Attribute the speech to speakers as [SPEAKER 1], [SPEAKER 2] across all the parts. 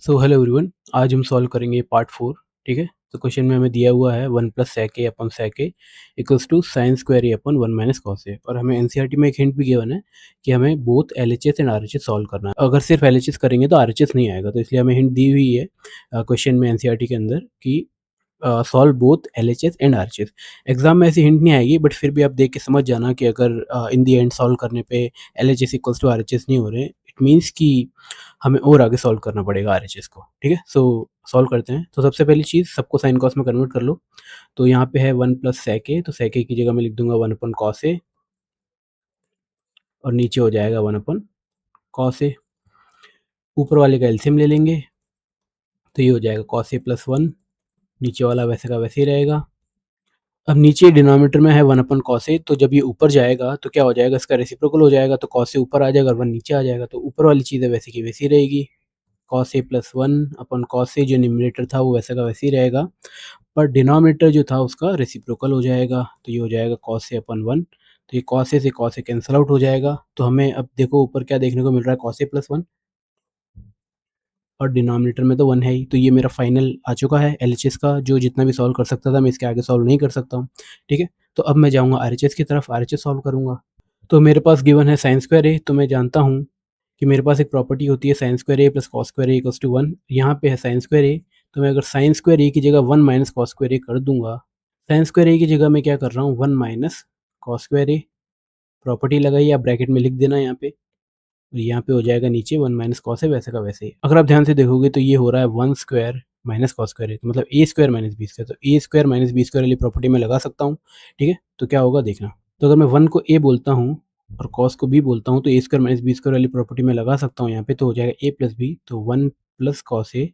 [SPEAKER 1] So hello everyone, आज हम solve करेंगे पार्ट 4। ठीक है। तो क्वेश्चन में हमें दिया हुआ है 1 plus sec a upon sec a equals to sine square A upon 1 minus cos A. और हमें एनसीईआरटी में एक हिंट भी गिवन है कि हमें both LHS and RHS solve करना है। अगर सिर्फ एलएचएस करेंगे तो आरएचएस नहीं आएगा, तो इसलिए हमें हिंट दी हुई है क्वेश्चन में एनसीईआरटी के अंदर कि solve both LHS and RHS. Exam में ऐसी हिंट नहीं आएगी, बट फिर भी आप देख के समझ जाना कि अगर इन दी एंड सॉल्व करने पे एलएचएस इक्वल्स टू आरएचएस नहीं हो रहे, इट मीन्स कि हमें और आगे सॉल्व करना पड़ेगा आरएचएस को। ठीक है, सो सॉल्व करते हैं। तो सबसे पहली चीज़, सबको साइन कॉस में कन्वर्ट कर लो। तो यहाँ पे है 1 प्लस sec a, तो sec a की जगह मैं लिख दूंगा 1 अपन कॉस ए, और नीचे हो जाएगा 1 अपन कॉस ए। ऊपर वाले का एलसीएम ले लेंगे, तो ये हो जाएगा कॉस ए प्लस 1। नीचे वाला वैसे का वैसे ही रहेगा। अब नीचे डिनोमिनेटर में है 1 अपन कॉस ए, तो जब ये ऊपर जाएगा तो क्या हो जाएगा, इसका रेसिप्रोकल हो जाएगा, तो कॉस ए ऊपर आ जाएगा और 1 नीचे आ जाएगा, तो ऊपर वाली चीज़ है वैसे की वैसी रहेगी। Cos A plus 1 upon cos A, जो न्यूमरेटर था वो वैसे का वैसे ही रहेगा, पर डिनोमिनेटर जो था उसका रेसिप्रोकल हो जाएगा, तो ये हो जाएगा कॉस ए अपन 1। तो ये कॉस ए से कॉस ए कैंसिल आउट हो जाएगा। तो हमें अब देखो ऊपर क्या देखने को मिल रहा है, कॉस ए प्लस 1, और डिनोमिनेटर में तो 1 है ही। तो ये मेरा फाइनल आ चुका है एलएचएस का, जो जितना भी सॉल्व कर सकता था मैं इसके आगे सॉल्व नहीं कर सकता हूँ। ठीक है, तो अब मैं जाऊँगा आरएचएस की तरफ, आरएचएस सॉल्व करूँगा। तो मेरे पास गिवन है साइन स्क्वायर ए, तो मैं जानता हूँ कि मेरे पास एक प्रॉपर्टी होती है sine square a plus cos square a equals to 1। यहाँ पे है साइन स्क्वायर ए, तो मैं अगर साइन स्क्वायर ए की जगह 1 माइनस कॉस स्क्वायर ए कर दूंगा, साइन स्क्वायर ए की जगह मैं क्या कर रहा हूँ, 1 माइनस कॉस स्क्वायर ए। प्रॉपर्टी लगाई, आप ब्रैकेट में लिख देना यहाँ पे, और यहाँ पे हो जाएगा नीचे 1 माइनस कॉस है वैसे का वैसे ही। अगर आप ध्यान से देखोगे तो ये हो रहा है 1 स्क्वायर माइनस कॉस स्क्वायर है, तो मतलब ए स्क्वायर माइनस बी स्क्वायर, तो ए स्क्वायर माइनस बी स्क्वायर वाली प्रॉपर्टी में लगा सकता हूँ। ठीक है, तो क्या होगा देखना। तो अगर मैं 1 को ए बोलता हूँ और कॉस को बी बोलता हूँ, तो ए स्क्वायर माइनस बी स्क्वायर वाली प्रॉपर्टी में लगा सकता हूँ यहाँ पे, तो हो जाएगा ए प्लस बी, तो 1 plus cos A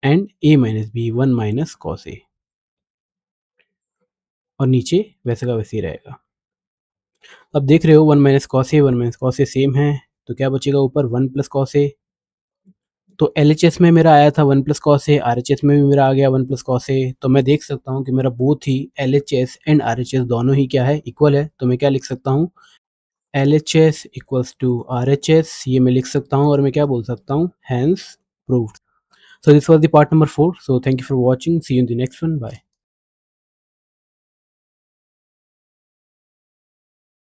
[SPEAKER 1] and A minus B, 1 minus cos A, और नीचे वैसे का वैसे ही रहेगा। अब देख रहे हो 1 माइनस कॉस ए 1 माइनस कॉस ए सेम है, तो क्या बचेगा ऊपर 1 प्लस कॉस ए। तो एलएचएस में मेरा आया था 1 प्लस कॉस ए, आरएचएस में भी मेरा आ गया 1 प्लस कॉस ए, तो मैं देख सकता हूँ कि मेरा both he LHS and RHS दोनों ही क्या है, इक्वल है। तो मैं क्या लिख सकता हूँ, एलएचएस इक्वल्स टू आरएचएस, ये मैं लिख सकता हूँ, और मैं क्या बोल सकता हूँ, hence proved. So this was the part number 4. So thank you for watching. See you in the next one. Bye.